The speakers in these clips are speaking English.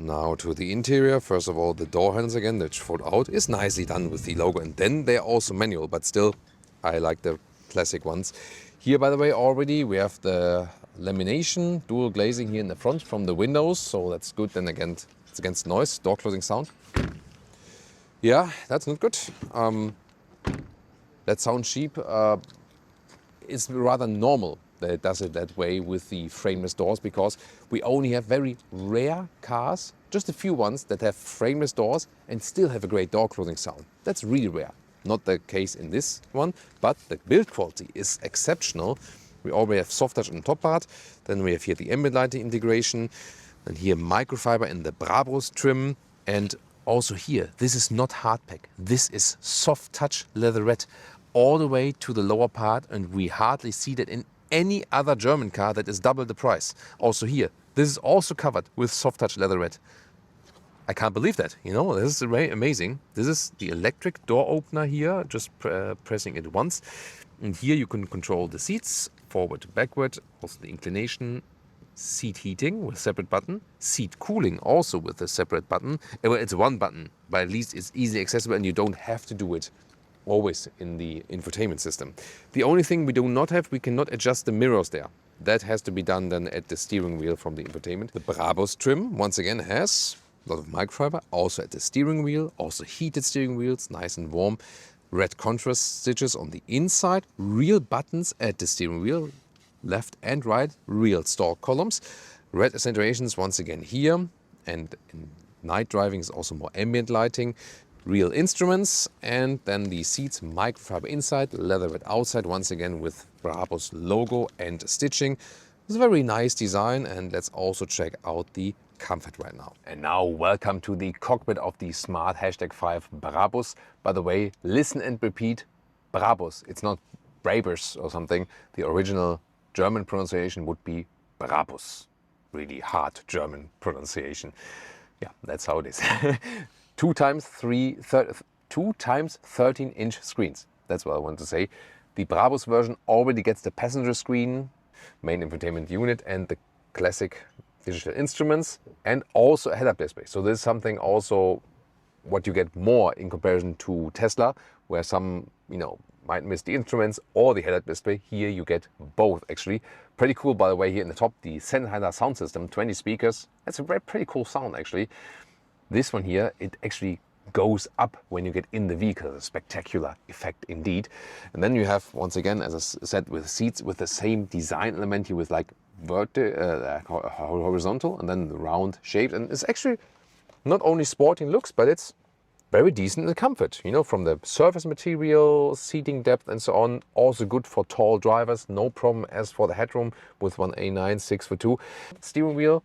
Now to the interior. First of all, the door handles again, that fold out, is nicely done with the logo. And then they're also manual, but still, I like the classic ones. Here, by the way, already we have the lamination, dual glazing here in the front from the windows. So that's good. Then again, it's against noise, door closing sound. Yeah, that's not good. That sounds cheap. It's rather normal that it does it that way with the frameless doors, because we only have very rare cars, just a few ones that have frameless doors and still have a great door closing sound. That's really rare. Not the case in this one, but the build quality is exceptional. We already have soft touch on the top part. Then we have here the ambient lighting integration, and here microfiber in the Brabus trim, and also here, this is not hard pack. This is soft touch leatherette all the way to the lower part, and we hardly see that in any other German car that is double the price. Also here, this is also covered with soft touch leatherette. I can't believe that, you know, this is amazing. This is the electric door opener here, just pressing it once. And here you can control the seats, forward to backward, also the inclination, seat heating with separate button, seat cooling also with a separate button. Well, it's one button, but at least it's easily accessible and you don't have to do it always in the infotainment system. The only thing we do not have, we cannot adjust the mirrors there. That has to be done then at the steering wheel from the infotainment. The Brabus trim, once again, has a lot of microfiber, also at the steering wheel, also heated steering wheels, nice and warm. Red contrast stitches on the inside, real buttons at the steering wheel, left and right, real stalk columns. Red accentuations once again here, and in night driving is also more ambient lighting. Real instruments, and then the seats, microfiber inside, leatherette outside, once again with Brabus logo and stitching. It's a very nice design, and let's also check out the comfort right now. And now welcome to the cockpit of the Smart #5 Brabus. By the way, listen and repeat, Brabus. It's not Brabus or something. The original German pronunciation would be Brabus. Really hard German pronunciation. Yeah, that's how it is. 2 times 13-inch screens. That's what I want to say. The Brabus version already gets the passenger screen, main infotainment unit, and the classic digital instruments, and also a head-up display. So this is something also what you get more in comparison to Tesla, where some, you know, might miss the instruments or the head-up display. Here you get both, actually. Pretty cool, by the way, here in the top, the Sennheiser sound system, 20 speakers. That's a very pretty cool sound, actually. This one here, it actually goes up when you get in the vehicle. A spectacular effect indeed. And then you have, once again, as I said, with seats with the same design element here, with like horizontal and then the round shape. And it's actually not only sporting looks, but it's very decent in comfort. You know, from the surface material, seating depth and so on. Also good for tall drivers. No problem as for the headroom with one A9, 6'2". Steering wheel,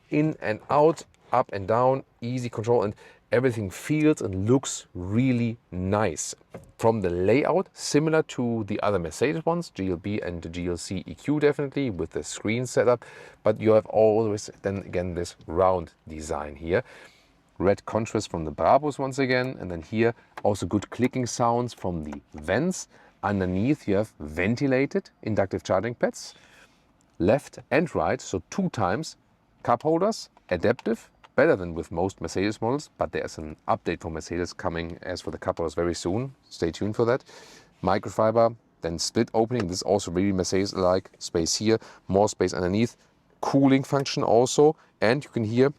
in and out, up and down, easy control, and everything feels and looks really nice. From the layout, similar to the other Mercedes ones, GLB and the GLC EQ definitely, with the screen setup, but you have always then again this round design here. Red contrast from the Brabus once again, and then here also good clicking sounds from the vents. Underneath you have ventilated inductive charging pads, left and right, so 2 times. Cup holders, adaptive, better than with most Mercedes models, but there's an update for Mercedes coming as for the cup holders very soon. Stay tuned for that. Microfiber, then split opening. This is also really Mercedes-like. Space here, more space underneath. Cooling function also, and you can here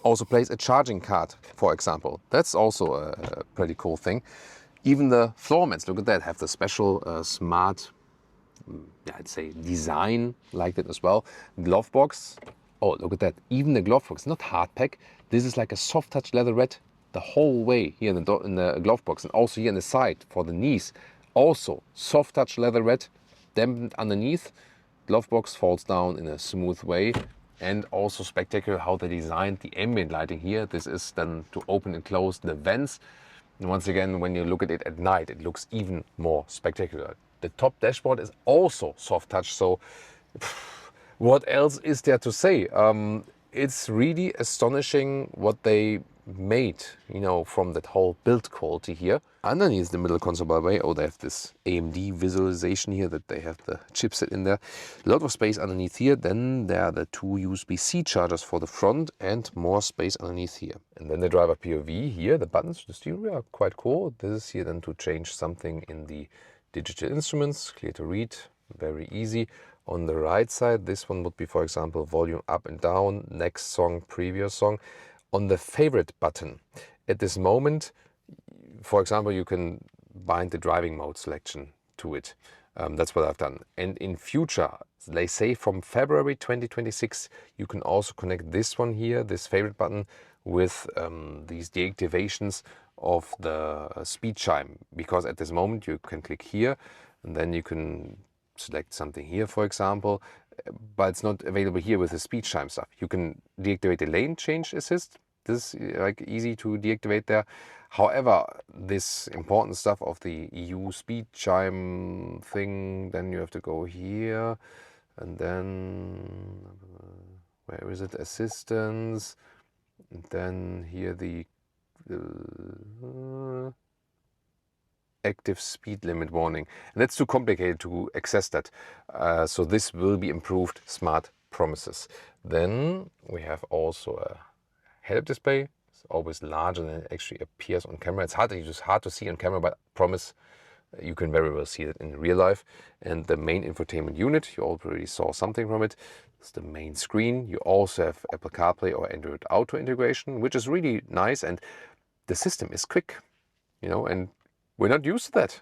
also place a charging card, for example. That's also a pretty cool thing. Even the floor mats, look at that, have the special smart, I'd say, design like that as well. Glove box. Oh, look at that. Even the glove box, not hard pack. This is like a soft touch leatherette the whole way here in the glove box, and also here on the side for the knees. Also soft touch leatherette, dampened underneath. Glove box falls down in a smooth way, and also spectacular how they designed the ambient lighting here. This is then to open and close the vents. And once again, when you look at it at night, it looks even more spectacular. The top dashboard is also soft touch, so what else is there to say? It's really astonishing what they made, you know, from that whole build quality here. underneath the middle console, by the way, they have this AMD visualization here that they have the chipset in there. A lot of space underneath here. Then there are the 2 USB-C chargers for the front and more space underneath here. And then the driver POV here, the buttons, the steering wheel are quite cool. This is here then to change something in the digital instruments, clear to read, very easy. On the right side, this one would be, for example, volume up and down, next song, previous song. On the favorite button, at this moment, for example, you can bind the driving mode selection to it. That's what I've done. And in future, they say from February 2026, you can also connect this one here, this favorite button, with these deactivations of the speed chime. Because at this moment, you can click here, and then you can select something here, for example, but it's not available here with the speed chime stuff. You can deactivate the lane change assist. This is like easy to deactivate there. However, this important stuff of the EU speed chime thing, then you have to go here, and then where is it? Assistance, and then here the active speed limit warning. And that's too complicated to access that. So this will be improved smart promises. Then we have also a head-up display. It's always larger than it actually appears on camera. It's hard to see on camera, but I promise you can very well see it in real life. And the main infotainment unit, you already saw something from it. It's the main screen. You also have Apple CarPlay or Android Auto integration, which is really nice. And the system is quick, you know, and we're not used to that.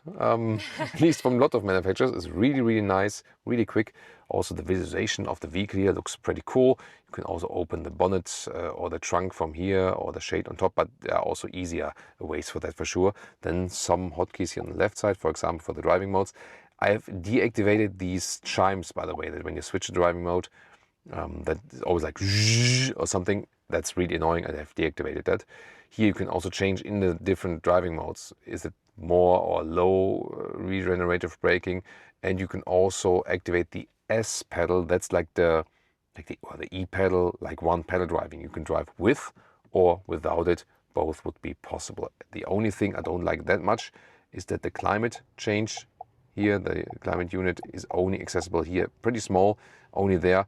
At least from a lot of manufacturers, it's really, really nice, really quick. Also, the visualization of the vehicle here looks pretty cool. You can also open the bonnet or the trunk from here, or the shade on top, but there are also easier ways for that for sure. Then some hotkeys here on the left side, for example, for the driving modes. I have deactivated these chimes, by the way, that when you switch to driving mode, that is always like or something. That's really annoying. I have deactivated that. Here you can also change in the different driving modes. Is it more or low regenerative braking? And you can also activate the S pedal. That's like the E pedal, like one pedal driving. You can drive with or without it. Both would be possible. The only thing I don't like that much is that the climate change here, the climate unit, is only accessible here, pretty small, only there.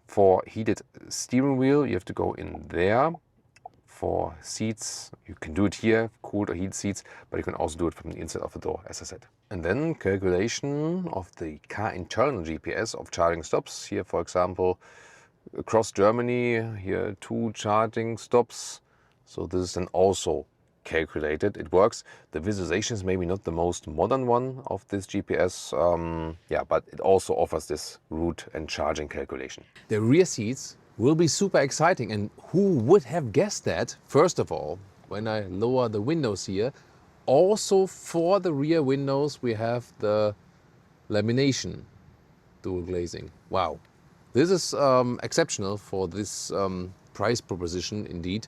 For heated steering wheel, you have to go in there. For seats, you can do it here, cooled or heated seats, but you can also do it from the inside of the door, as I said. And then calculation of the car internal GPS of charging stops. Here, for example, across Germany, here 2 charging stops. So this is then also calculated. It works. The visualization is maybe not the most modern one of this GPS, but it also offers this route and charging calculation. The rear seats will be super exciting, and who would have guessed that? First of all, when I lower the windows here, also for the rear windows we have the lamination dual glazing. Wow, this is exceptional for this price proposition indeed.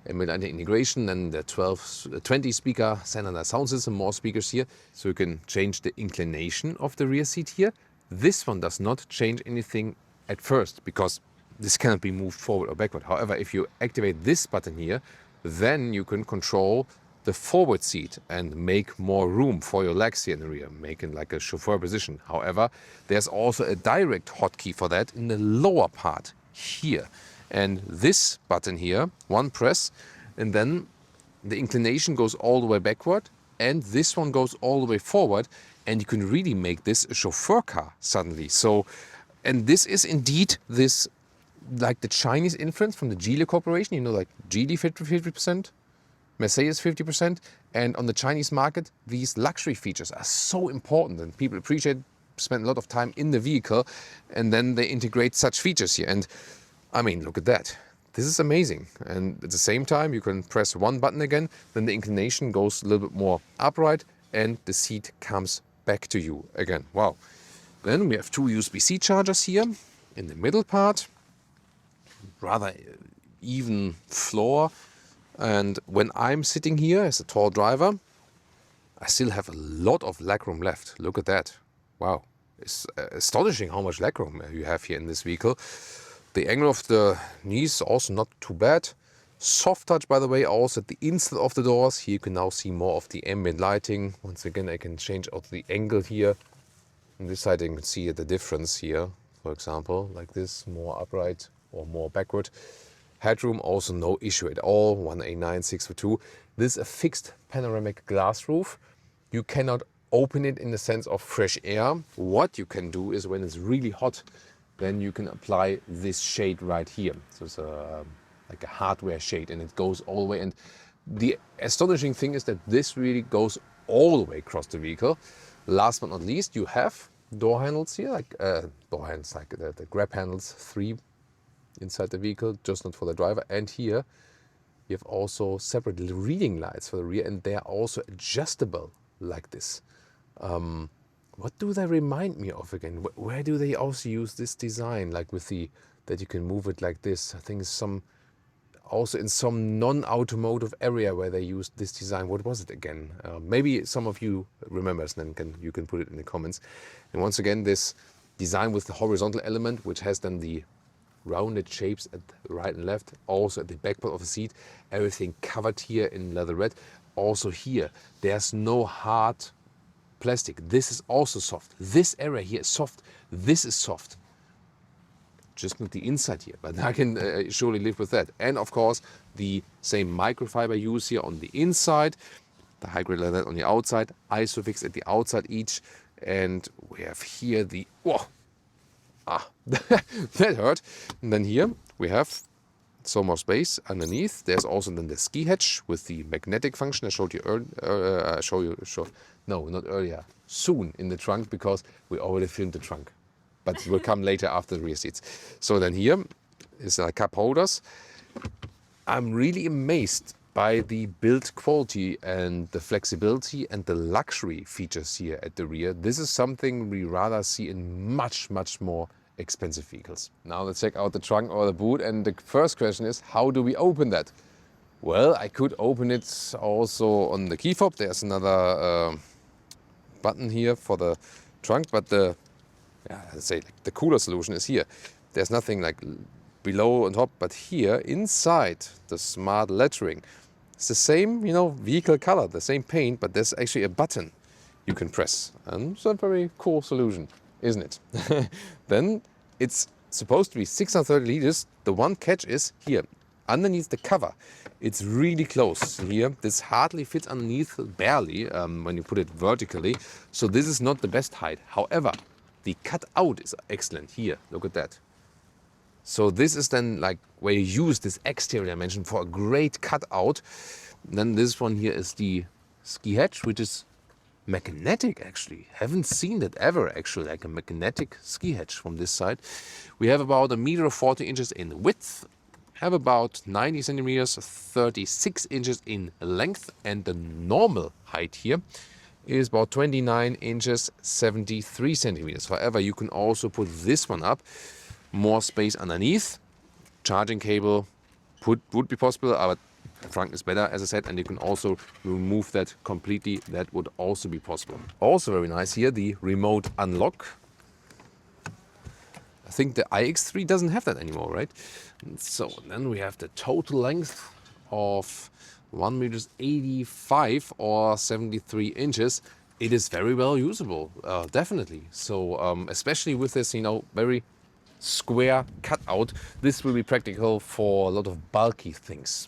And with the integration and the 20 speaker standardized sound system, more speakers here, so you can change the inclination of the rear seat here. This one does not change anything at first because this cannot be moved forward or backward. However, if you activate this button here, then you can control the forward seat and make more room for your legs here in the rear, making like a chauffeur position. However, there's also a direct hotkey for that in the lower part here. And this button here, one press, and then the inclination goes all the way backward, and this one goes all the way forward, and you can really make this a chauffeur car suddenly. So, and this is indeed this, like the Chinese influence from the Geely Corporation, you know, like Geely 50%, Mercedes 50%, and on the Chinese market, these luxury features are so important, and people appreciate, spend a lot of time in the vehicle, and then they integrate such features here. And I mean, look at that. This is amazing. And at the same time, you can press one button again, then the inclination goes a little bit more upright and the seat comes back to you again. Wow. Then we have 2 USB-C chargers here in the middle part. Rather even floor. And when I'm sitting here as a tall driver, I still have a lot of legroom left. Look at that. Wow. It's astonishing how much legroom you have here in this vehicle. The angle of the knees also not too bad. Soft touch, by the way, also at the inside of the doors. Here you can now see more of the ambient lighting. Once again, I can change out the angle here. On this side, you can see the difference here. For example, like this, more upright or more backward. Headroom, also no issue at all, 189/602. This is a fixed panoramic glass roof. You cannot open it in the sense of fresh air. What you can do is when it's really hot, then you can apply this shade right here. So it's like a hardware shade, and it goes all the way. And the astonishing thing is that this really goes all the way across the vehicle. Last but not least, you have door handles here, like the grab handles, 3 inside the vehicle, just not for the driver. And here you have also separate reading lights for the rear, and they are also adjustable like this. What do they remind me of again? Where do they also use this design, like with that you can move it like this? I think it's also in some non-automotive area where they used this design. What was it again? Maybe some of you remember, and then you can put it in the comments. And once again, this design with the horizontal element, which has then the rounded shapes at the right and left, also at the back part of the seat, everything covered here in leather red. Also here, there's no hard plastic. This is also soft. This area here is soft. This is soft. Just not the inside here, but I can surely live with that. And of course, the same microfiber use here on the inside, the high-grade leather on the outside, Isofix at the outside each, and we have here the, that hurt. And then here we have so more space underneath. There's also then the ski hatch with the magnetic function I showed you earlier. No, not earlier. Soon in the trunk, because we already filmed the trunk. But it will come later after the rear seats. So then here is cup holders. I'm really amazed by the build quality and the flexibility and the luxury features here at the rear. This is something we rather see in much, much more expensive vehicles. Now let's check out the trunk or the boot. And the first question is, how do we open that? Well, I could open it also on the key fob. There's another button here for the trunk, but let's say like the cooler solution is here. There's nothing like below on top, but here inside the smart lettering, it's the same, vehicle color, the same paint, but there's actually a button you can press. And it's a very cool solution, isn't it? Then it's supposed to be 630 liters. The one catch is here, underneath the cover. It's really close here. This hardly fits underneath, barely, when you put it vertically. So this is not the best height. However, the cutout is excellent here. Look at that. So this is then like where you use this exterior dimension for a great cutout. Then this one here is the ski hatch, which is magnetic actually. Haven't seen that ever actually, like a magnetic ski hatch from this side. We have about 1.40 meters in width, have about 90 centimeters, 36 inches in length, and the normal height here is about 29 inches, 73 centimeters. However, you can also put this one up, more space underneath. Charging cable would be possible, but the trunk is better, as I said, and you can also remove that completely. That would also be possible. Also very nice here, the remote unlock. I think the iX3 doesn't have that anymore, right? So then we have the total length of 1.85 meters or 73 inches. It is very well usable, definitely. So especially with this, very square cutout, this will be practical for a lot of bulky things.